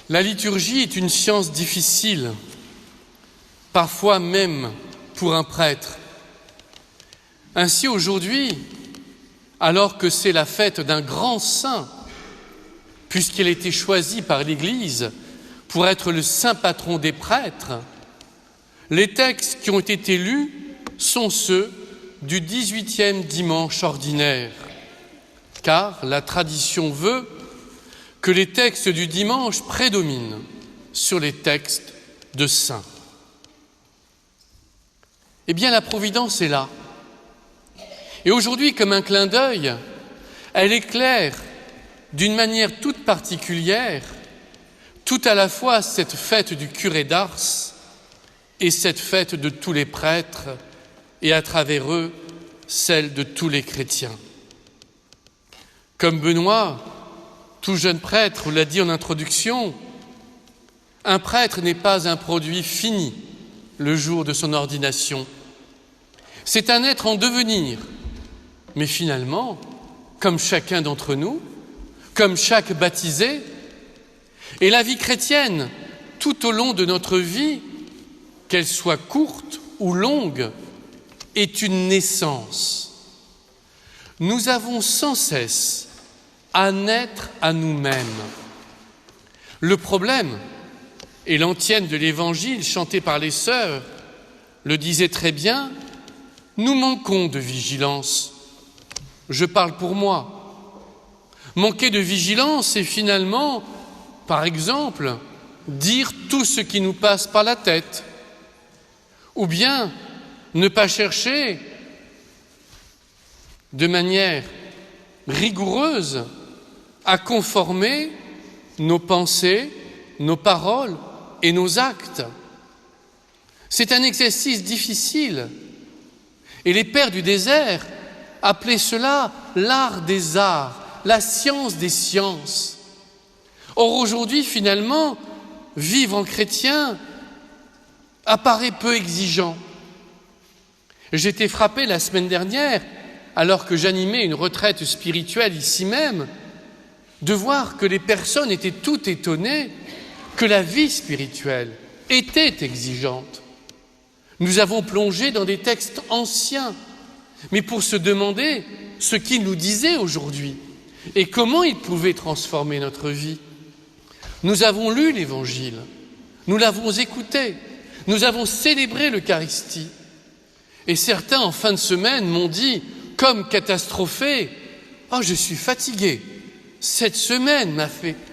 La liturgie est une science difficile, parfois même pour un prêtre. Ainsi aujourd'hui, alors que c'est la fête d'un grand saint, puisqu'il a été choisi par l'Église pour être le saint patron des prêtres, les textes qui ont été lus sont ceux du 18e dimanche ordinaire, car la tradition veut que les textes du dimanche prédominent sur les textes de saints. Eh bien, la Providence est là. Et aujourd'hui, comme un clin d'œil, elle éclaire d'une manière toute particulière tout à la fois cette fête du curé d'Ars et cette fête de tous les prêtres, et à travers eux, celle de tous les chrétiens. Comme Benoît, tout jeune prêtre, l'a dit en introduction, un prêtre n'est pas un produit fini le jour de son ordination. C'est un être en devenir, mais finalement, comme chacun d'entre nous, comme chaque baptisé, et la vie chrétienne, tout au long de notre vie, qu'elle soit courte ou longue, est une naissance. Nous avons sans cesse à naître à nous-mêmes. Le problème, et l'antienne de l'Évangile chantée par les sœurs le disait très bien, nous manquons de vigilance. Je parle pour moi. Manquer de vigilance, c'est finalement, par exemple, dire tout ce qui nous passe par la tête, ou bien ne pas chercher de manière rigoureuse à conformer nos pensées, nos paroles et nos actes. C'est un exercice difficile. Et les pères du désert appelaient cela l'art des arts, la science des sciences. Or aujourd'hui, finalement, vivre en chrétien apparaît peu exigeant. J'étais frappé la semaine dernière, alors que j'animais une retraite spirituelle ici même, de voir que les personnes étaient toutes étonnées que la vie spirituelle était exigeante. Nous avons plongé dans des textes anciens, mais pour se demander ce qu'ils nous disaient aujourd'hui et comment ils pouvaient transformer notre vie. Nous avons lu l'Évangile, nous l'avons écouté, nous avons célébré l'Eucharistie. Et certains, en fin de semaine, m'ont dit, comme catastrophé, « Oh, je suis fatigué. Cette semaine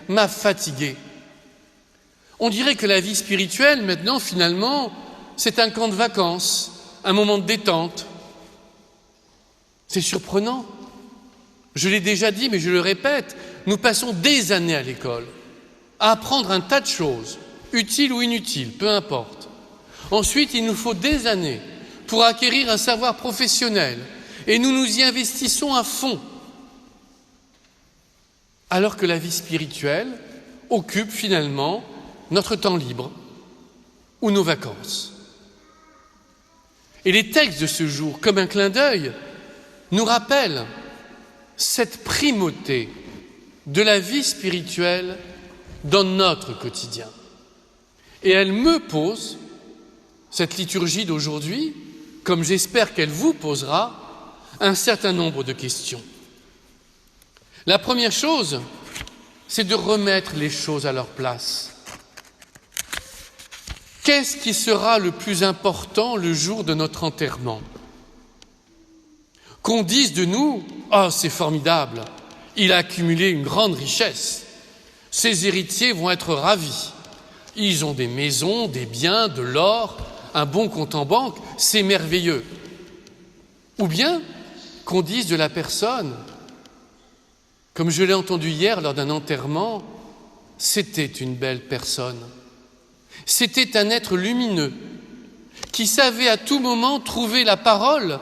m'a fatigué. » On dirait que la vie spirituelle, maintenant, finalement, c'est un camp de vacances, un moment de détente. C'est surprenant. Je l'ai déjà dit, mais je le répète, nous passons des années à l'école à apprendre un tas de choses, utiles ou inutiles, peu importe. Ensuite, il nous faut des années pour acquérir un savoir professionnel, et nous nous y investissons à fond. Alors que la vie spirituelle occupe finalement notre temps libre ou nos vacances. Et les textes de ce jour, comme un clin d'œil, nous rappellent cette primauté de la vie spirituelle dans notre quotidien. Et elle me pose, cette liturgie d'aujourd'hui, comme j'espère qu'elle vous posera, un certain nombre de questions. La première chose, c'est de remettre les choses à leur place. Qu'est-ce qui sera le plus important le jour de notre enterrement? Qu'on dise de nous, « Oh, c'est formidable, il a accumulé une grande richesse. Ses héritiers vont être ravis. Ils ont des maisons, des biens, de l'or, un bon compte en banque, c'est merveilleux. » Ou bien qu'on dise de la personne, comme je l'ai entendu hier lors d'un enterrement, c'était une belle personne. C'était un être lumineux qui savait à tout moment trouver la parole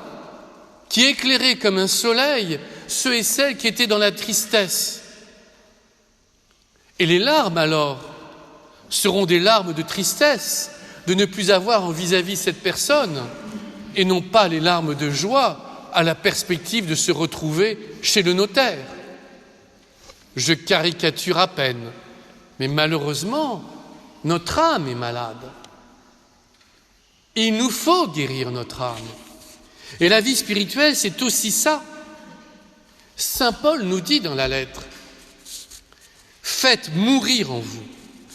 qui éclairait comme un soleil ceux et celles qui étaient dans la tristesse. Et les larmes alors seront des larmes de tristesse de ne plus avoir en vis-à-vis cette personne et non pas les larmes de joie à la perspective de se retrouver chez le notaire. Je caricature à peine, Mais malheureusement, notre âme est malade. Il nous faut guérir notre âme. Et la vie spirituelle, c'est aussi ça. Saint Paul nous dit dans la lettre, « Faites mourir en vous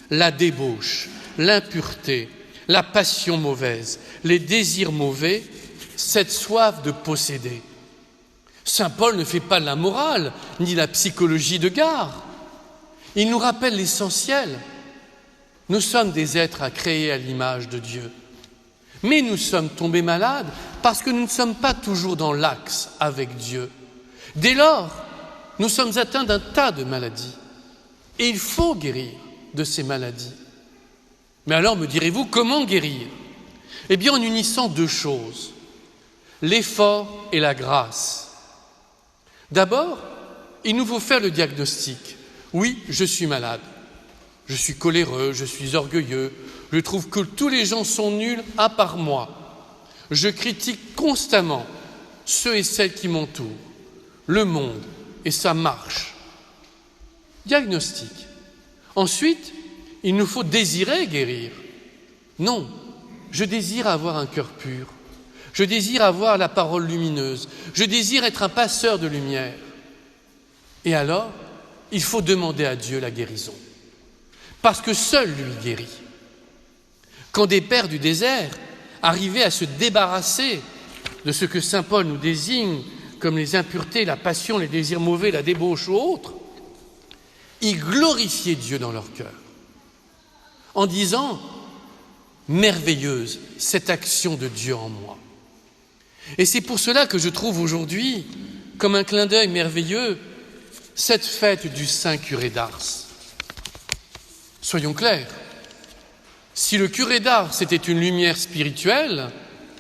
la débauche, l'impureté, la passion mauvaise, les désirs mauvais, cette soif de posséder. » Saint Paul ne fait pas de la morale, ni la psychologie de gare. Il nous rappelle l'essentiel. Nous sommes des êtres à créer à l'image de Dieu. Mais nous sommes tombés malades parce que nous ne sommes pas toujours dans l'axe avec Dieu. Dès lors, nous sommes atteints d'un tas de maladies. Et il faut guérir de ces maladies. Mais alors, me direz-vous, comment guérir? Eh bien, en unissant deux choses, l'effort et la grâce. D'abord, il nous faut faire le diagnostic. Oui, je suis malade. Je suis coléreux, je suis orgueilleux. Je trouve que tous les gens sont nuls à part moi. Je critique constamment ceux et celles qui m'entourent, le monde, et ça marche. Diagnostic. Ensuite, il nous faut désirer guérir. Non, je désire avoir un cœur pur. Je désire avoir la parole lumineuse. Je désire être un passeur de lumière. Et alors, il faut demander à Dieu la guérison. Parce que seul lui guérit. Quand des pères du désert arrivaient à se débarrasser de ce que saint Paul nous désigne comme les impuretés, la passion, les désirs mauvais, la débauche ou autres, ils glorifiaient Dieu dans leur cœur en disant « Merveilleuse cette action de Dieu en moi ». Et c'est pour cela que je trouve aujourd'hui, comme un clin d'œil merveilleux, cette fête du Saint Curé d'Ars. Soyons clairs, si le curé d'Ars était une lumière spirituelle,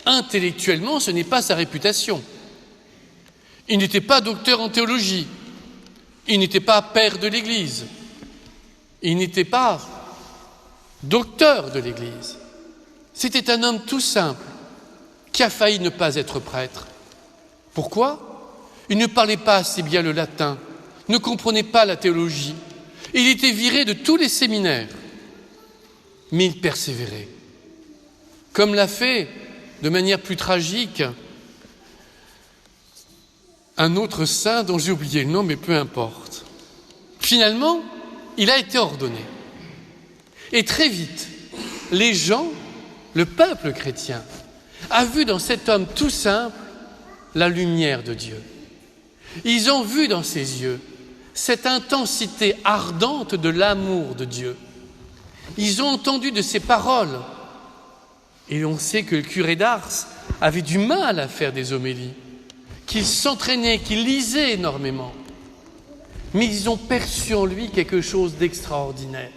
intellectuellement, ce n'est pas sa réputation. Il n'était pas docteur en théologie, il n'était pas père de l'Église, il n'était pas docteur de l'Église. C'était un homme tout simple qui a failli ne pas être prêtre. Pourquoi? Il ne parlait pas assez bien le latin, ne comprenait pas la théologie. Il était viré de tous les séminaires, mais il persévérait. Comme l'a fait, de manière plus tragique, un autre saint dont j'ai oublié le nom, mais peu importe. Finalement, il a été ordonné. Et très vite, les gens, le peuple chrétien, a vu dans cet homme tout simple la lumière de Dieu. Ils ont vu dans ses yeux cette intensité ardente de l'amour de Dieu. Ils ont entendu de ses paroles. Et on sait que le curé d'Ars avait du mal à faire des homélies, qu'il s'entraînait, qu'il lisait énormément. Mais ils ont perçu en lui quelque chose d'extraordinaire.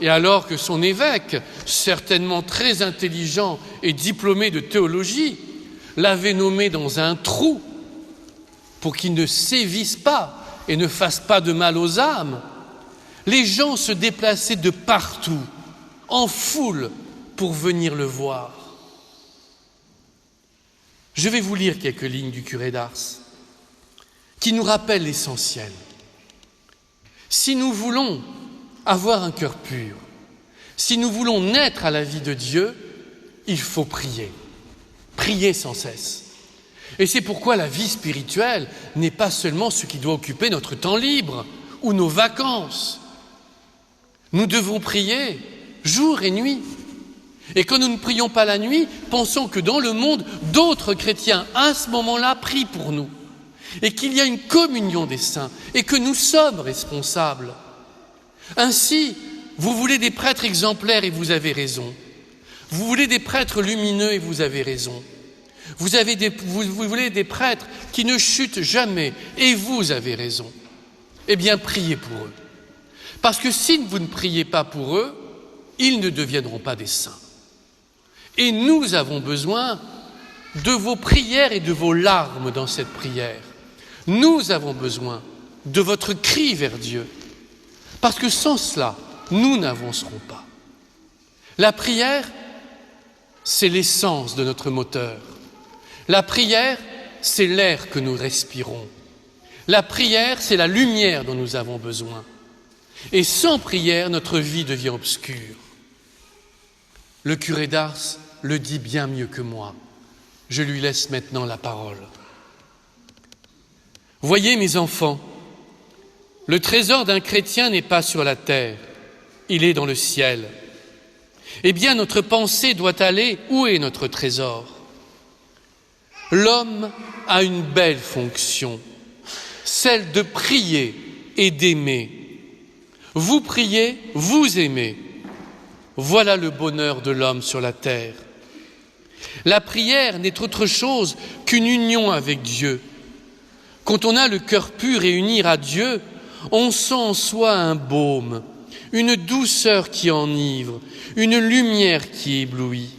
Et alors que son évêque, certainement très intelligent et diplômé de théologie, l'avait nommé dans un trou pour qu'il ne sévisse pas et ne fasse pas de mal aux âmes, les gens se déplaçaient de partout, en foule, pour venir le voir. Je vais vous lire quelques lignes du curé d'Ars qui nous rappellent l'essentiel. Si nous voulons avoir un cœur pur, si nous voulons naître à la vie de Dieu, il faut prier. Prier sans cesse. Et c'est pourquoi la vie spirituelle n'est pas seulement ce qui doit occuper notre temps libre ou nos vacances. Nous devons prier jour et nuit. Et quand nous ne prions pas la nuit, pensons que dans le monde, d'autres chrétiens, à ce moment-là, prient pour nous. Et qu'il y a une communion des saints et que nous sommes responsables. Ainsi, vous voulez des prêtres exemplaires et vous avez raison. Vous voulez des prêtres lumineux et vous avez raison. Vous voulez des prêtres qui ne chutent jamais et vous avez raison. Eh bien, priez pour eux. Parce que si vous ne priez pas pour eux, ils ne deviendront pas des saints. Et nous avons besoin de vos prières et de vos larmes dans cette prière. Nous avons besoin de votre cri vers Dieu. Parce que sans cela, nous n'avancerons pas. La prière, c'est l'essence de notre moteur. La prière, c'est l'air que nous respirons. La prière, c'est la lumière dont nous avons besoin. Et sans prière, notre vie devient obscure. Le curé d'Ars le dit bien mieux que moi. Je lui laisse maintenant la parole. Voyez, mes enfants, le trésor d'un chrétien n'est pas sur la terre, il est dans le ciel. Eh bien, notre pensée doit aller où est notre trésor? L'homme a une belle fonction, celle de prier et d'aimer. Vous priez, vous aimez. Voilà le bonheur de l'homme sur la terre. La prière n'est autre chose qu'une union avec Dieu. Quand on a le cœur pur et uni à Dieu, on sent en soi un baume, une douceur qui enivre, une lumière qui éblouit.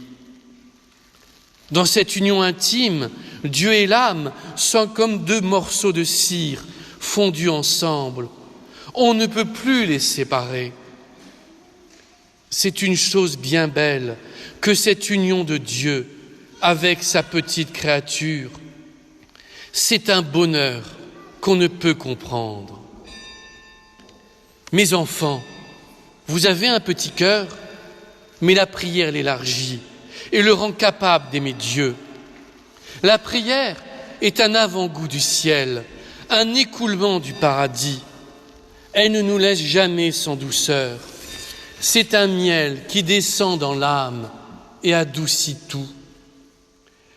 Dans cette union intime, Dieu et l'âme sont comme deux morceaux de cire fondus ensemble. On ne peut plus les séparer. C'est une chose bien belle que cette union de Dieu avec sa petite créature. C'est un bonheur qu'on ne peut comprendre. Mes enfants, vous avez un petit cœur, mais la prière l'élargit et le rend capable d'aimer Dieu. La prière est un avant-goût du ciel, un écoulement du paradis. Elle ne nous laisse jamais sans douceur. C'est un miel qui descend dans l'âme et adoucit tout.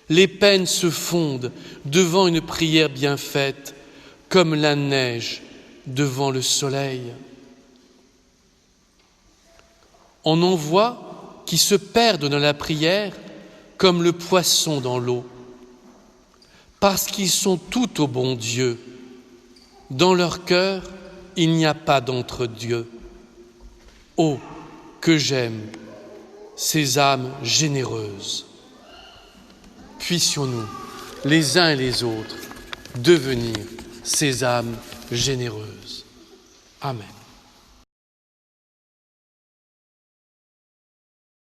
Les peines se fondent devant une prière bien faite, comme la neige devant le soleil. On en voit qui se perdent dans la prière comme le poisson dans l'eau, parce qu'ils sont tout au bon Dieu. Dans leur cœur, il n'y a pas d'entre-dieu. Oh, que j'aime ces âmes généreuses. Puissions-nous, les uns et les autres, devenir ces âmes généreuses. Amen.